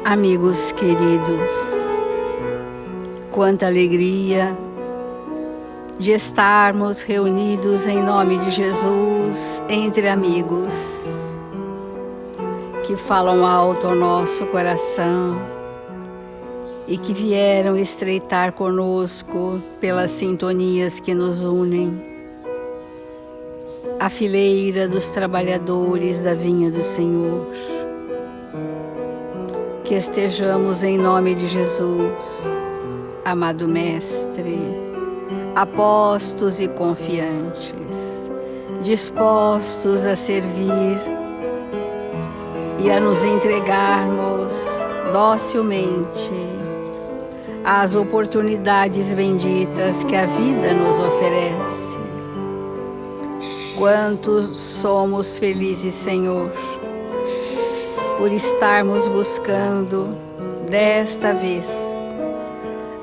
Amigos queridos, quanta alegria de estarmos reunidos em nome de Jesus, entre amigos, que falam alto ao nosso coração e que vieram estreitar conosco pelas sintonias que nos unem, a fileira dos trabalhadores da vinha do Senhor. Que estejamos em nome de Jesus, amado Mestre, apostos e confiantes, dispostos a servir e a nos entregarmos docilmente às oportunidades benditas que a vida nos oferece. Quanto somos felizes, Senhor, por estarmos buscando, desta vez,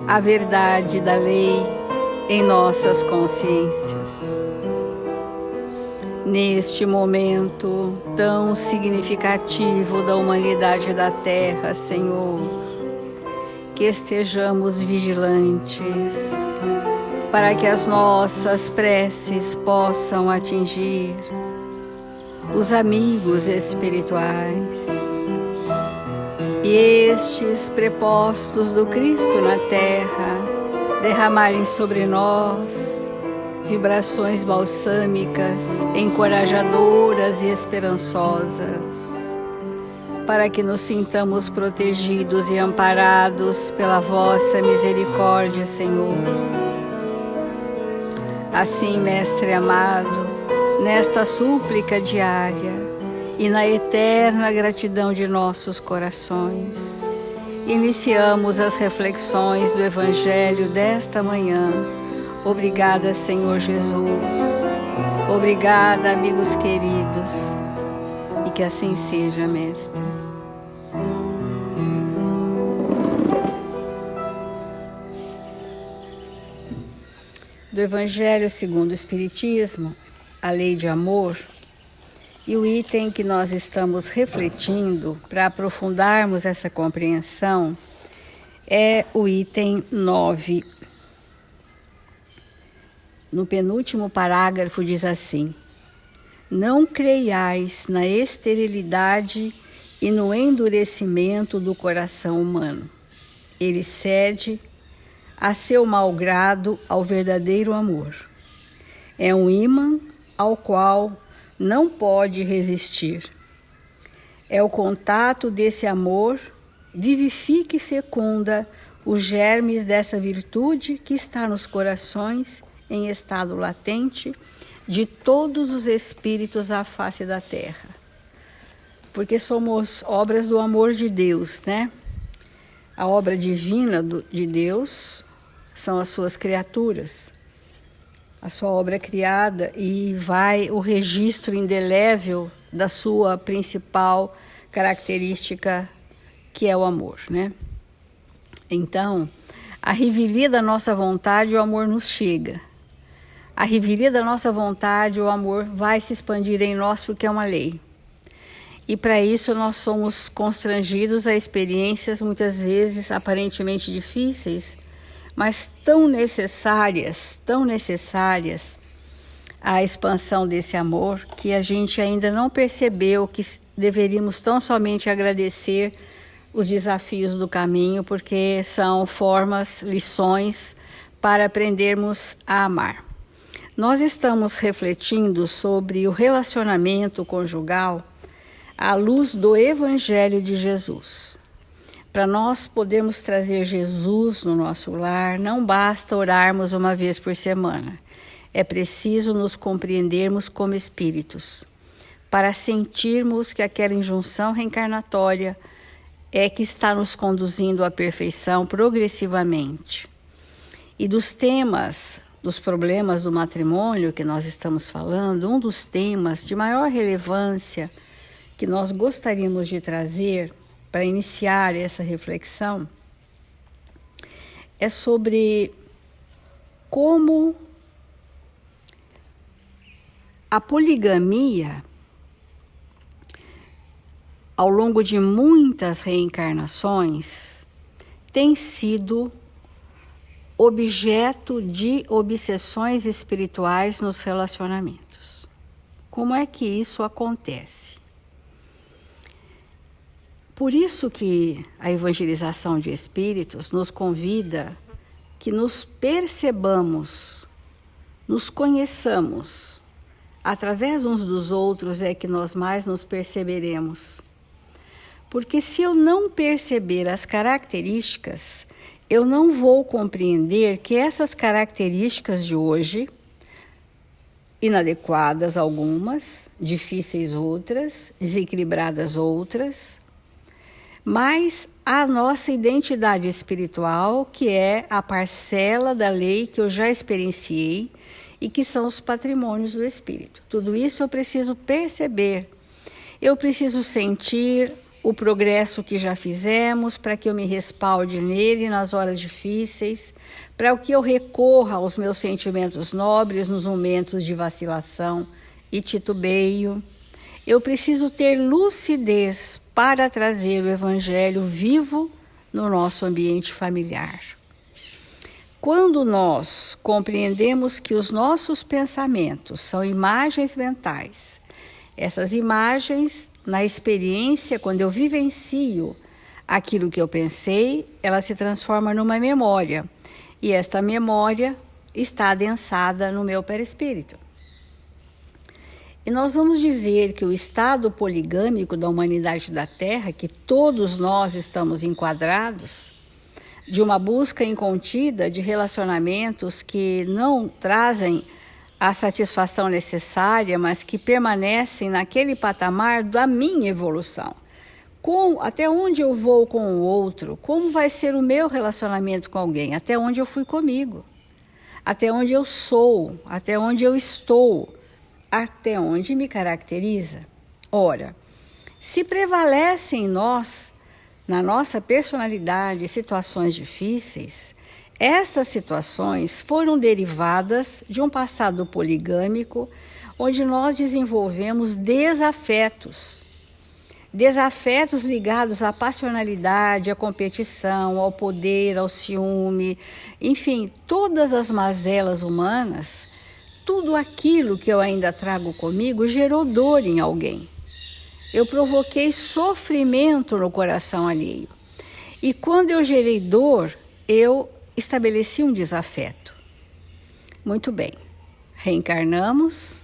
a verdade da lei em nossas consciências. Neste momento tão significativo da humanidade da Terra, Senhor, que estejamos vigilantes para que as nossas preces possam atingir os amigos espirituais e estes prepostos do Cristo na Terra derramarem sobre nós vibrações balsâmicas, encorajadoras e esperançosas, para que nos sintamos protegidos e amparados pela vossa misericórdia, Senhor. Assim, Mestre amado, nesta súplica diária e na eterna gratidão de nossos corações, iniciamos as reflexões do Evangelho desta manhã. Obrigada, Senhor Jesus. Obrigada, amigos queridos. E que assim seja, Mestre. Do Evangelho segundo o Espiritismo, a lei de amor, e o item que nós estamos refletindo para aprofundarmos essa compreensão é o item 9. No penúltimo parágrafo diz assim: não creiais na esterilidade e no endurecimento do coração humano. Ele cede a seu mau grado ao verdadeiro amor. É um ímã ao qual não pode resistir. É o contato desse amor, vivifica e fecunda os germes dessa virtude que está nos corações em estado latente de todos os espíritos à face da terra. Porque somos obras do amor de Deus, né? A obra divina de Deus são as suas criaturas, a sua obra criada, e vai o registro indelével da sua principal característica, que é o amor, né? Então, a revelia da nossa vontade, o amor nos chega. A revelia da nossa vontade, o amor vai se expandir em nós porque é uma lei. E para isso nós somos constrangidos a experiências muitas vezes aparentemente difíceis, mas tão necessárias à expansão desse amor, que a gente ainda não percebeu que deveríamos tão somente agradecer os desafios do caminho, porque são formas, lições para aprendermos a amar. Nós estamos refletindo sobre o relacionamento conjugal à luz do Evangelho de Jesus. Para nós podermos trazer Jesus no nosso lar, não basta orarmos uma vez por semana. É preciso nos compreendermos como espíritos, para sentirmos que aquela injunção reencarnatória é que está nos conduzindo à perfeição progressivamente. E dos problemas do matrimônio que nós estamos falando, um dos temas de maior relevância que nós gostaríamos de trazer para iniciar essa reflexão é sobre como a poligamia ao longo de muitas reencarnações, tem sido objeto de obsessões espirituais nos relacionamentos. Como é que isso acontece? Por isso que a evangelização de espíritos nos convida que nos percebamos, nos conheçamos. Através uns dos outros é que nós mais nos perceberemos. Porque se eu não perceber as características, eu não vou compreender que essas características de hoje, inadequadas algumas, difíceis outras, desequilibradas outras, mas a nossa identidade espiritual, que é a parcela da lei que eu já experienciei e que são os patrimônios do espírito. Tudo isso eu preciso perceber. Eu preciso sentir o progresso que já fizemos, para que eu me respalde nele nas horas difíceis, para que eu recorra aos meus sentimentos nobres nos momentos de vacilação e titubeio. Eu preciso ter lucidez para trazer o Evangelho vivo no nosso ambiente familiar. Quando nós compreendemos que os nossos pensamentos são imagens mentais, essas imagens, na experiência, quando eu vivencio aquilo que eu pensei, ela se transforma numa memória. E esta memória está adensada no meu perispírito. E nós vamos dizer que o estado poligâmico da humanidade da Terra, que todos nós estamos enquadrados, de uma busca incontida de relacionamentos que não trazem a satisfação necessária, mas que permanecem naquele patamar da minha evolução. Até onde eu vou com o outro? Como vai ser o meu relacionamento com alguém? Até onde eu fui comigo? Até onde eu sou? Até onde eu estou? Até onde me caracteriza? Ora, se prevalecem em nós, na nossa personalidade, situações difíceis, essas situações foram derivadas de um passado poligâmico, onde nós desenvolvemos desafetos ligados à passionalidade, à competição, ao poder, ao ciúme, enfim, todas as mazelas humanas, tudo aquilo que eu ainda trago comigo gerou dor em alguém. Eu provoquei sofrimento no coração alheio. E quando eu gerei dor, eu estabeleci um desafeto. Muito bem, reencarnamos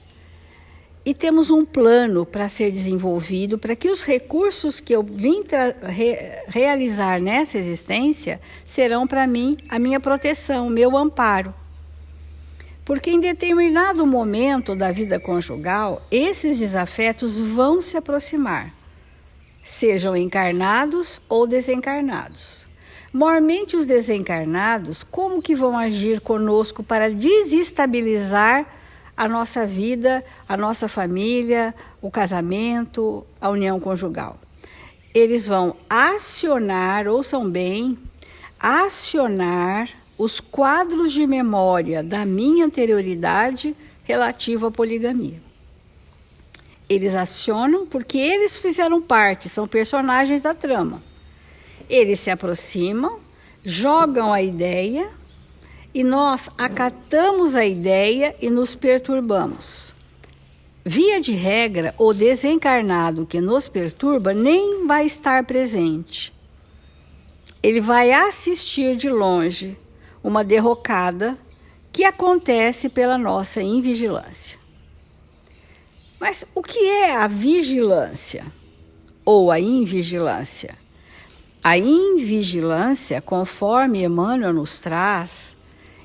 e temos um plano para ser desenvolvido para que os recursos que eu vim realizar nessa existência serão para mim a minha proteção, o meu amparo. Porque em determinado momento da vida conjugal, esses desafetos vão se aproximar, sejam encarnados ou desencarnados. Maiormente os desencarnados, como que vão agir conosco para desestabilizar a nossa vida, a nossa família, o casamento, a união conjugal? Eles vão acionar, ouçam bem, acionar os quadros de memória da minha anterioridade relativa à poligamia. Eles acionam porque eles fizeram parte, são personagens da trama. Eles se aproximam, jogam a ideia e nós acatamos a ideia e nos perturbamos. Via de regra, o desencarnado que nos perturba nem vai estar presente. Ele vai assistir de longe uma derrocada que acontece pela nossa invigilância. Mas o que é a vigilância ou a invigilância? A invigilância, conforme Emmanuel nos traz,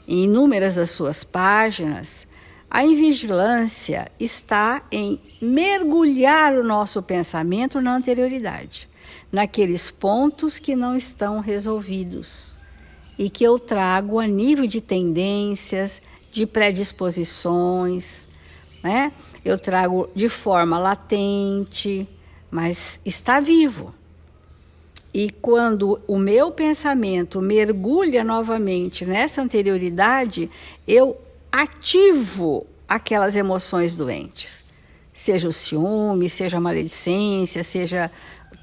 em inúmeras das suas páginas, a invigilância está em mergulhar o nosso pensamento na anterioridade, naqueles pontos que não estão resolvidos e que eu trago a nível de tendências, de predisposições, né? Eu trago de forma latente, mas está vivo. E quando o meu pensamento mergulha novamente nessa anterioridade, eu ativo aquelas emoções doentes. Seja o ciúme, seja a maledicência, seja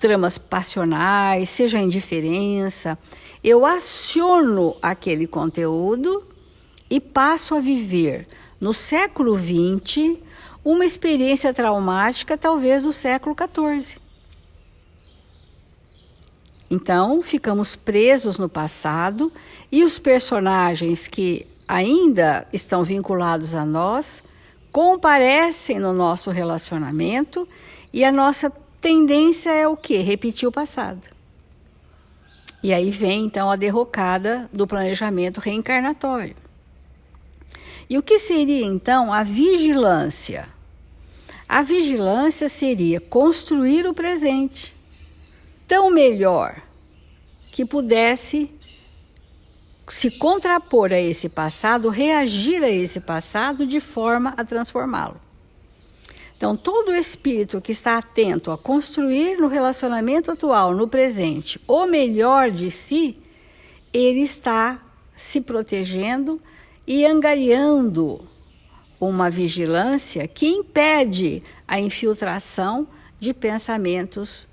tramas passionais, seja a indiferença, eu aciono aquele conteúdo e passo a viver no século XX uma experiência traumática, talvez do século XIV. Então, ficamos presos no passado e os personagens que ainda estão vinculados a nós comparecem no nosso relacionamento e a nossa tendência é o quê? Repetir o passado. E aí vem, então, a derrocada do planejamento reencarnatório. E o que seria, então, a vigilância? A vigilância seria construir o presente tão melhor que pudesse se contrapor a esse passado, reagir a esse passado de forma a transformá-lo. Então, todo espírito que está atento a construir no relacionamento atual, no presente, o melhor de si, ele está se protegendo e angariando uma vigilância que impede a infiltração de pensamentos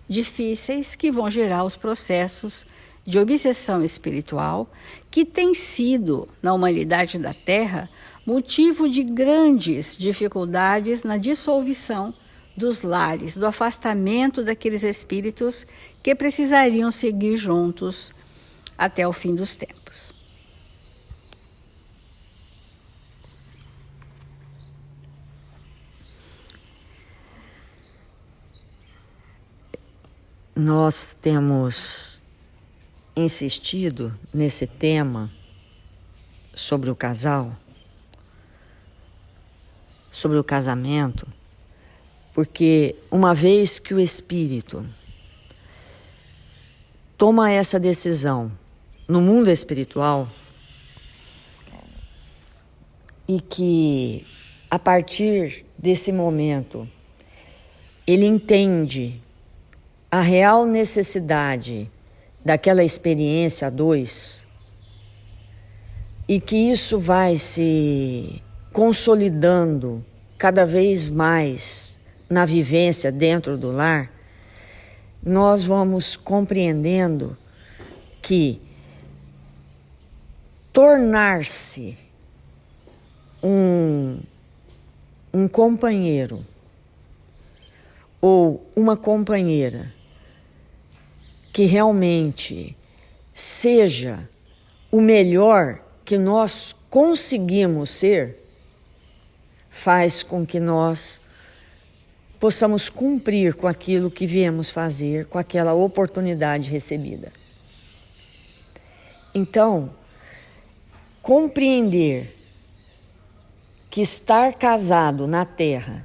difíceis que vão gerar os processos de obsessão espiritual que tem sido, na humanidade da Terra, motivo de grandes dificuldades na dissolução dos lares, do afastamento daqueles espíritos que precisariam seguir juntos até o fim dos tempos. Nós temos insistido nesse tema sobre o casal, sobre o casamento, porque uma vez que o espírito toma essa decisão no mundo espiritual e que a partir desse momento ele entende a real necessidade daquela experiência a dois e que isso vai se consolidando cada vez mais na vivência dentro do lar, nós vamos compreendendo que tornar-se um companheiro ou uma companheira que realmente seja o melhor que nós conseguimos ser, faz com que nós possamos cumprir com aquilo que viemos fazer, com aquela oportunidade recebida. Então, compreender que estar casado na Terra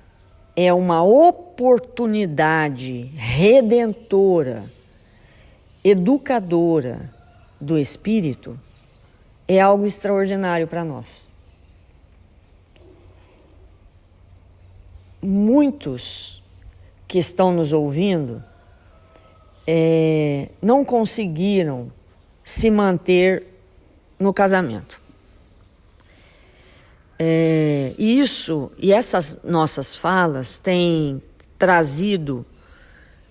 é uma oportunidade redentora, educadora do espírito, é algo extraordinário para nós. Muitos que estão nos ouvindo não conseguiram se manter no casamento. E essas nossas falas têm trazido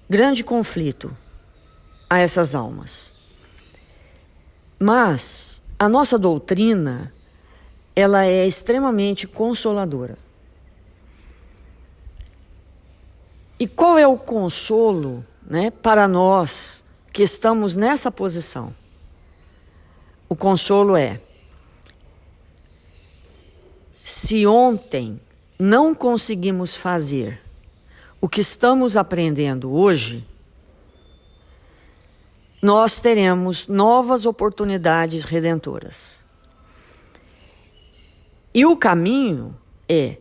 grande conflito a essas almas. Mas a nossa doutrina, ela é extremamente consoladora. E qual é o consolo, para nós que estamos nessa posição? O consolo é: se ontem não conseguimos fazer o que estamos aprendendo hoje, nós teremos novas oportunidades redentoras. E o caminho é,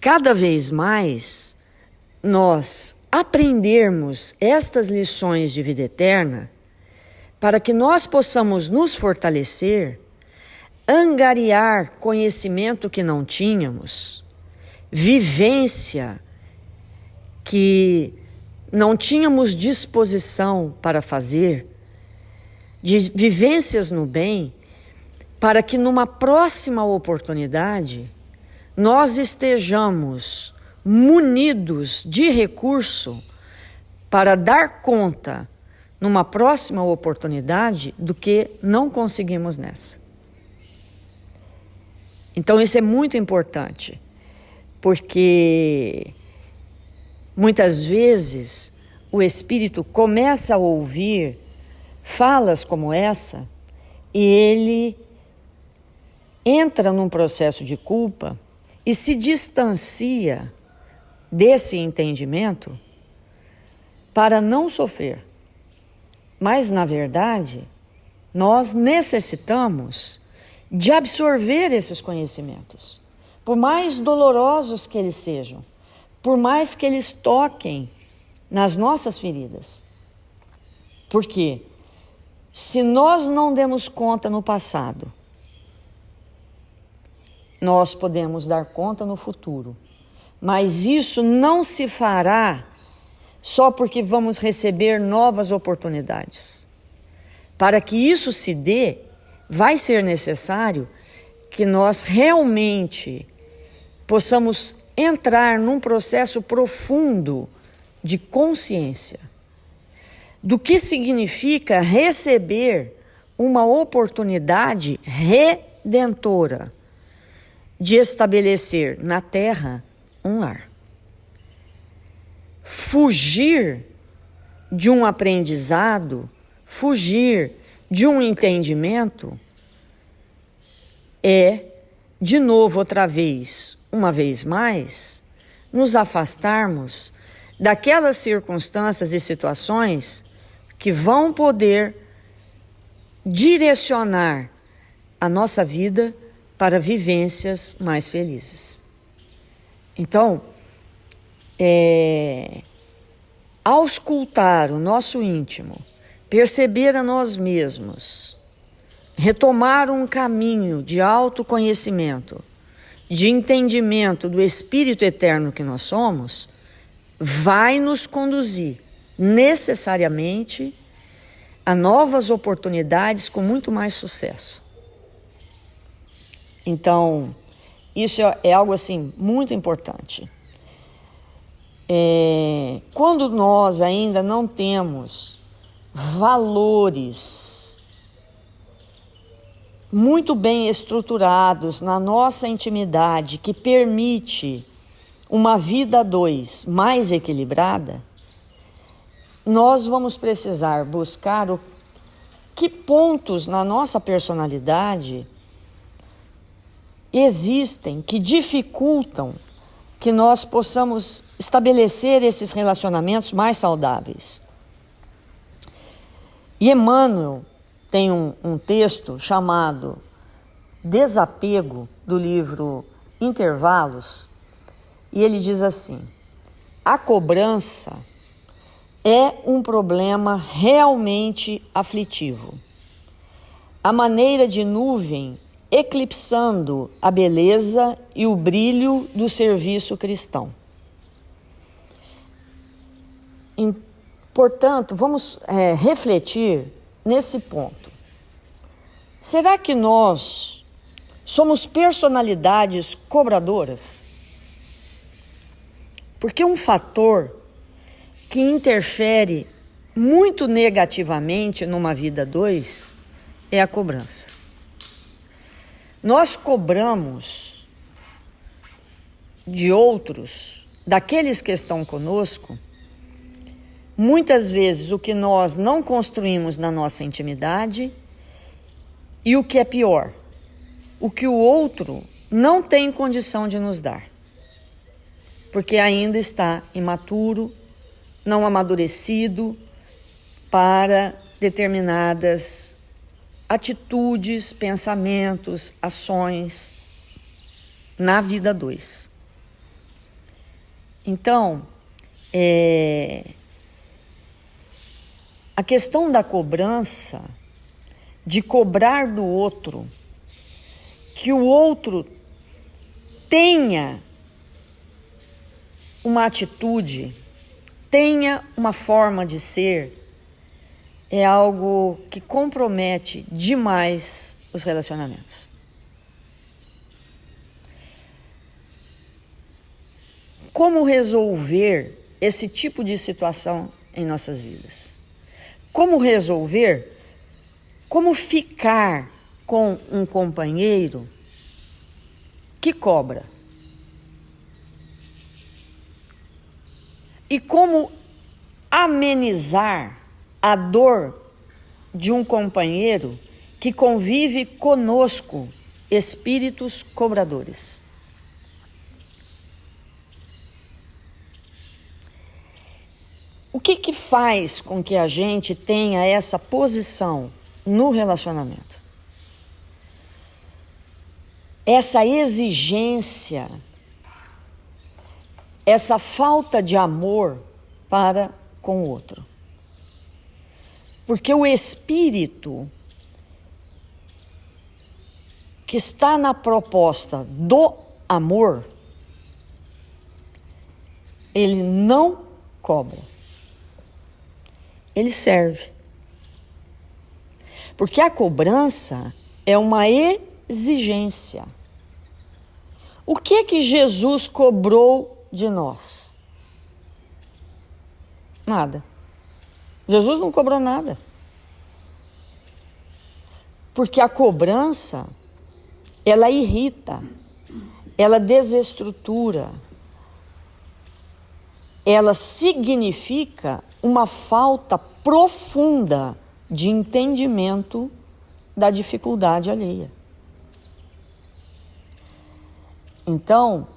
cada vez mais, nós aprendermos estas lições de vida eterna para que nós possamos nos fortalecer, angariar conhecimento que não tínhamos, vivência que não tínhamos disposição para fazer, de vivências no bem, para que numa próxima oportunidade nós estejamos munidos de recurso para dar conta numa próxima oportunidade do que não conseguimos nessa. Então isso é muito importante, porque muitas vezes o espírito começa a ouvir falas como essa e ele entra num processo de culpa e se distancia desse entendimento para não sofrer. Mas, na verdade, nós necessitamos de absorver esses conhecimentos, por mais dolorosos que eles sejam, por mais que eles toquem nas nossas feridas. Porque se nós não demos conta no passado, nós podemos dar conta no futuro. Mas isso não se fará só porque vamos receber novas oportunidades. Para que isso se dê, vai ser necessário que nós realmente possamos entrar num processo profundo de consciência do que significa receber uma oportunidade redentora de estabelecer na Terra um lar. Fugir de um aprendizado, fugir de um entendimento é, de novo, outra vez, uma vez mais, nos afastarmos daquelas circunstâncias e situações que vão poder direcionar a nossa vida para vivências mais felizes. Então, auscultar o nosso íntimo, perceber a nós mesmos, retomar um caminho de autoconhecimento, de entendimento do Espírito eterno que nós somos, vai nos conduzir necessariamente a novas oportunidades com muito mais sucesso. Então, isso é algo assim muito importante. Quando nós ainda não temos valores muito bem estruturados na nossa intimidade, que permite uma vida a dois mais equilibrada, nós vamos precisar buscar que pontos na nossa personalidade existem que dificultam que nós possamos estabelecer esses relacionamentos mais saudáveis. E Emmanuel tem um texto chamado Desapego, do livro Intervalos, e ele diz assim: a cobrança é um problema realmente aflitivo. A maneira de nuvem eclipsando a beleza e o brilho do serviço cristão. Portanto, vamos refletir nesse ponto. Será que nós somos personalidades cobradoras? Porque um fator que interfere muito negativamente numa vida a dois é a cobrança. Nós cobramos de outros, daqueles que estão conosco, muitas vezes o que nós não construímos na nossa intimidade e o que é pior, o que o outro não tem condição de nos dar, porque ainda está imaturo, não amadurecido para determinadas atitudes, pensamentos, ações na vida a dois. Então, a questão da cobrança, de cobrar do outro, que o outro tenha uma atitude, tenha uma forma de ser, é algo que compromete demais os relacionamentos. Como resolver esse tipo de situação em nossas vidas. Como resolver? Como ficar com um companheiro que cobra? E como amenizar a dor de um companheiro que convive conosco, espíritos cobradores? O que faz com que a gente tenha essa posição no relacionamento? Essa exigência, essa falta de amor para com o outro. Porque o espírito que está na proposta do amor, ele não cobra. Ele serve. Porque a cobrança é uma exigência. O que Jesus cobrou de nós? Nada. Jesus não cobrou nada. Porque a cobrança, ela irrita, ela desestrutura, ela significa uma falta profunda de entendimento da dificuldade alheia. Então,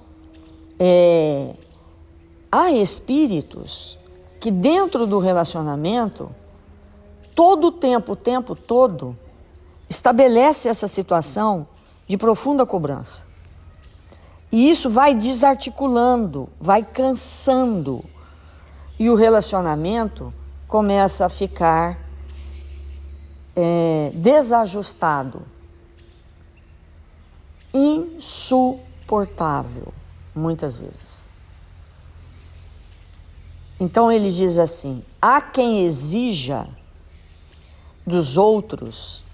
há espíritos que dentro do relacionamento, todo o tempo todo, estabelece essa situação de profunda cobrança. E isso vai desarticulando, vai cansando. E o relacionamento começa a ficar desajustado, insuportável, muitas vezes. Então ele diz assim: há quem exija dos outros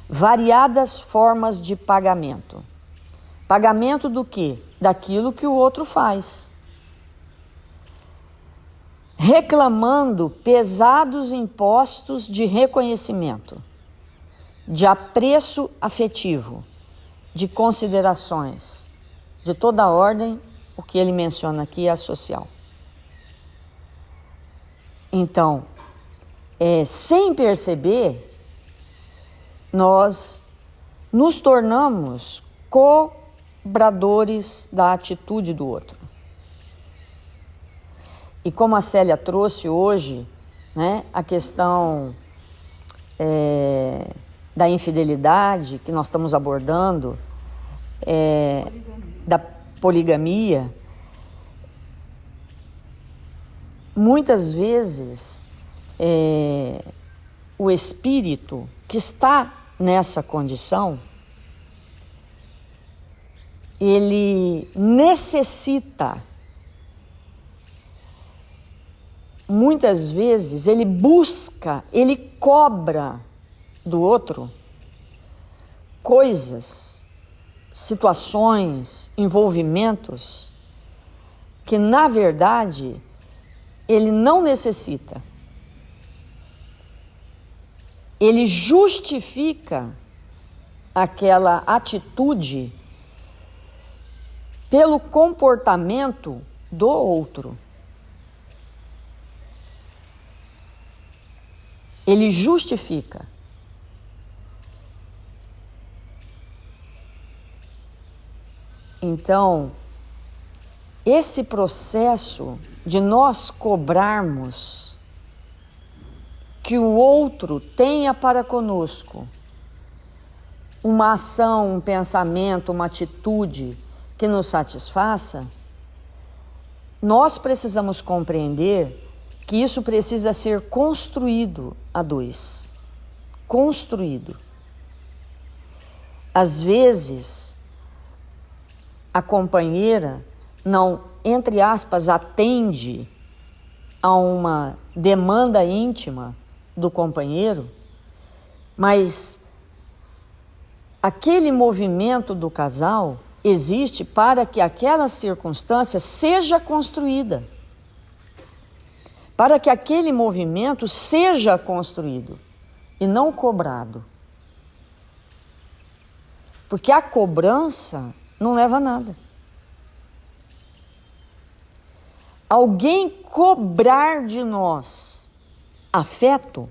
variadas formas de pagamento. Pagamento do quê? Daquilo que o outro faz. Reclamando pesados impostos de reconhecimento, de apreço afetivo, de considerações, de toda ordem, o que ele menciona aqui é a social. Então, sem perceber, nós nos tornamos cobradores da atitude do outro. E como a Célia trouxe hoje, né, a questão da infidelidade que nós estamos abordando, da poligamia, muitas vezes o espírito que está nessa condição, ele necessita, muitas vezes, ele busca, ele cobra do outro coisas, situações, envolvimentos que, na verdade, ele não necessita. Ele justifica aquela atitude pelo comportamento do outro. Ele justifica. Então, esse processo de nós cobrarmos que o outro tenha para conosco uma ação, um pensamento, uma atitude que nos satisfaça, nós precisamos compreender que isso precisa ser construído a dois. Construído. Às vezes, a companheira não, entre aspas, atende a uma demanda íntima do companheiro, mas aquele movimento do casal existe para que aquela circunstância seja construída. para que aquele movimento seja construído e não cobrado. Porque a cobrança não leva a nada. Alguém cobrar de nós afeto,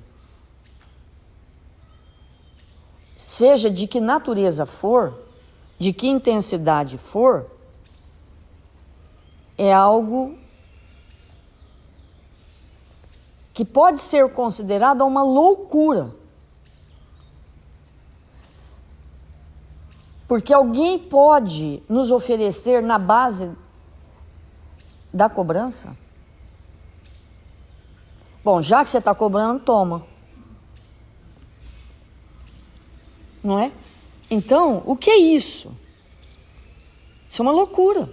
seja de que natureza for, de que intensidade for, é algo que pode ser considerado uma loucura. Porque alguém pode nos oferecer na base da cobrança? Bom, já que você está cobrando, toma. Não é? Então, o que é isso? Isso é uma loucura.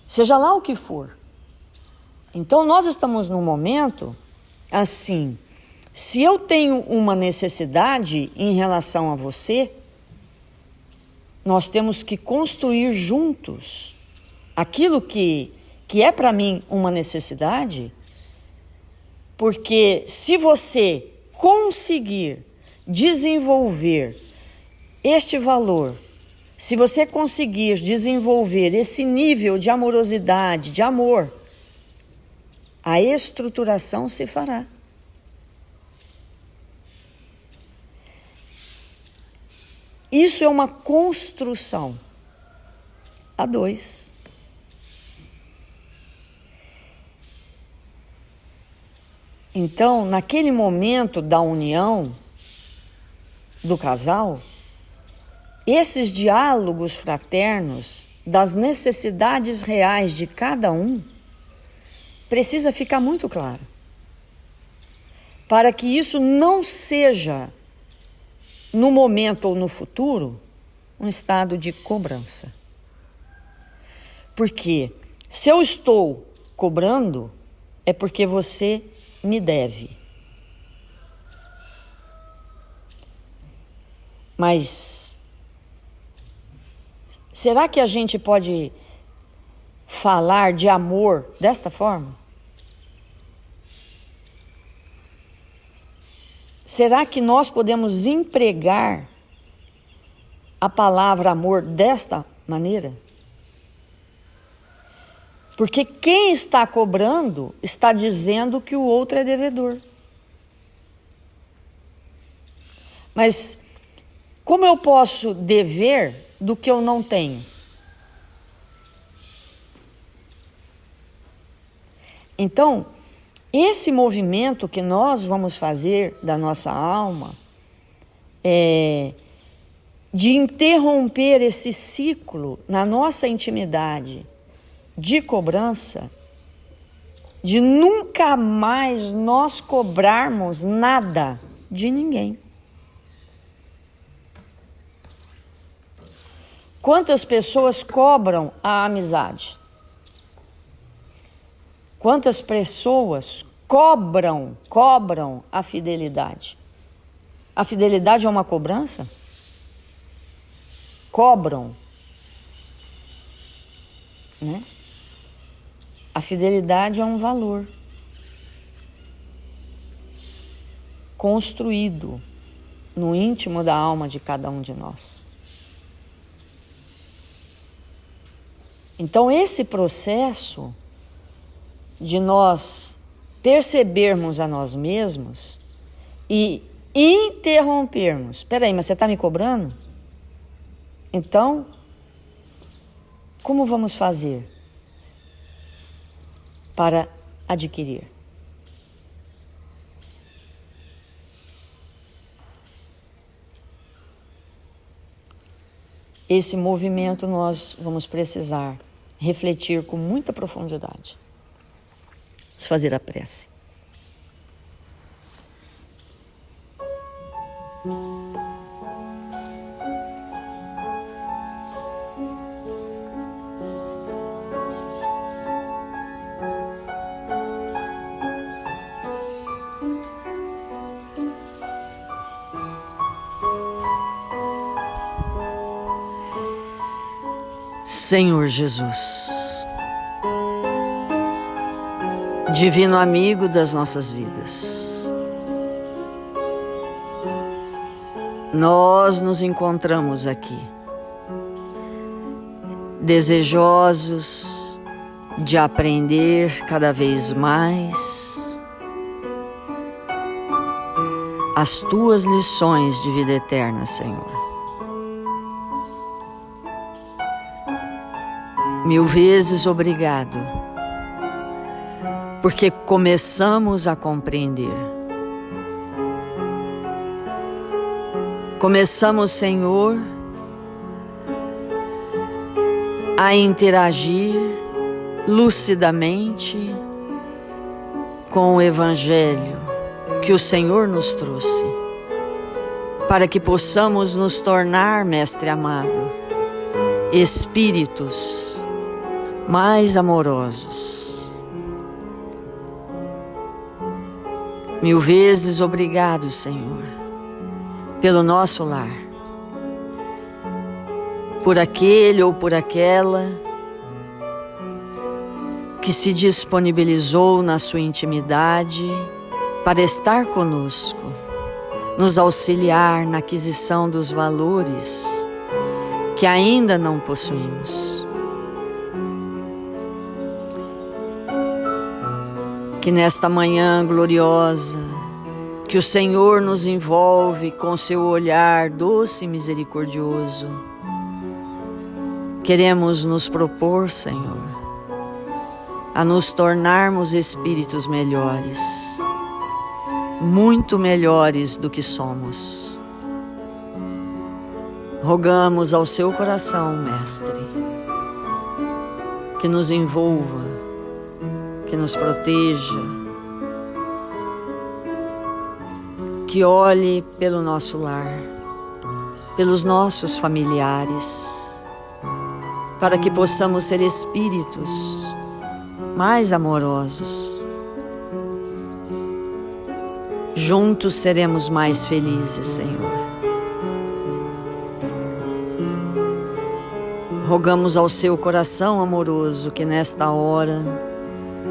Seja lá o que for. Então, nós estamos num momento assim, se eu tenho uma necessidade em relação a você, nós temos que construir juntos aquilo que é para mim uma necessidade, porque se você conseguir desenvolver este valor, se você conseguir desenvolver esse nível de amorosidade, de amor, a estruturação se fará. Isso é uma construção a dois. Então, naquele momento da união do casal, esses diálogos fraternos das necessidades reais de cada um precisa ficar muito claro, para que isso não seja, no momento ou no futuro, um estado de cobrança. Porque se eu estou cobrando, é porque você me deve. Mas será que a gente pode falar de amor desta forma? Será que nós podemos empregar a palavra amor desta maneira? Porque quem está cobrando está dizendo que o outro é devedor. Mas como eu posso dever do que eu não tenho? Então, esse movimento que nós vamos fazer da nossa alma é de interromper esse ciclo na nossa intimidade de cobrança, de nunca mais nós cobrarmos nada de ninguém. Quantas pessoas cobram a amizade? Quantas pessoas cobram a fidelidade? A fidelidade é uma cobrança? Cobram, né? A fidelidade é um valor construído no íntimo da alma de cada um de nós. Então, esse processo de nós percebermos a nós mesmos e interrompermos. Espera aí, mas você está me cobrando? Então, como vamos fazer para adquirir? Esse movimento nós vamos precisar refletir com muita profundidade. Vamos fazer a prece. Senhor Jesus, Divino amigo das nossas vidas, nós nos encontramos aqui, desejosos de aprender cada vez mais as Tuas lições de vida eterna, Senhor. Mil vezes obrigado, porque começamos a compreender. Começamos, Senhor, a interagir lucidamente com o Evangelho que o Senhor nos trouxe, para que possamos nos tornar, Mestre amado, espíritos mais amorosos. Mil vezes obrigado, Senhor, pelo nosso lar, por aquele ou por aquela que se disponibilizou na sua intimidade para estar conosco, nos auxiliar na aquisição dos valores que ainda não possuímos. Que nesta manhã gloriosa, que o Senhor nos envolve com seu olhar doce e misericordioso, queremos nos propor, Senhor, a nos tornarmos espíritos melhores, muito melhores do que somos. Rogamos ao seu coração, Mestre, que nos envolva, que nos proteja, que olhe pelo nosso lar, pelos nossos familiares, para que possamos ser espíritos mais amorosos. Juntos seremos mais felizes, Senhor. Rogamos ao seu coração amoroso que nesta hora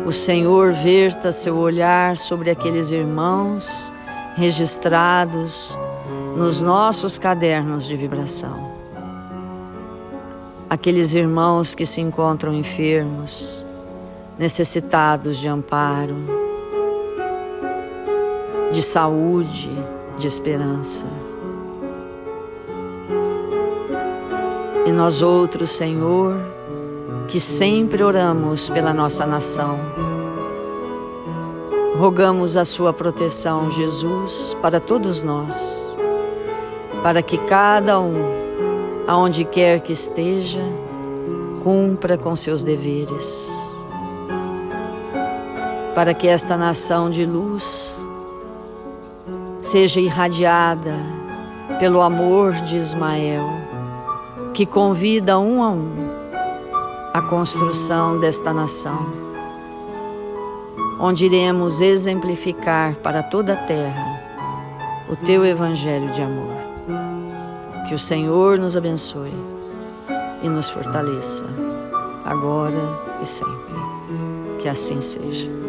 o Senhor verta seu olhar sobre aqueles irmãos registrados nos nossos cadernos de vibração. Aqueles irmãos que se encontram enfermos, necessitados de amparo, de saúde, de esperança. E nós outros, Senhor, que sempre oramos pela nossa nação, rogamos a sua proteção, Jesus, para todos nós, para que cada um, aonde quer que esteja, cumpra com seus deveres, para que esta nação de luz seja irradiada pelo amor de Ismael, que convida um a um a construção desta nação, onde iremos exemplificar para toda a terra o teu evangelho de amor. Que o Senhor nos abençoe e nos fortaleça, agora e sempre. Que assim seja.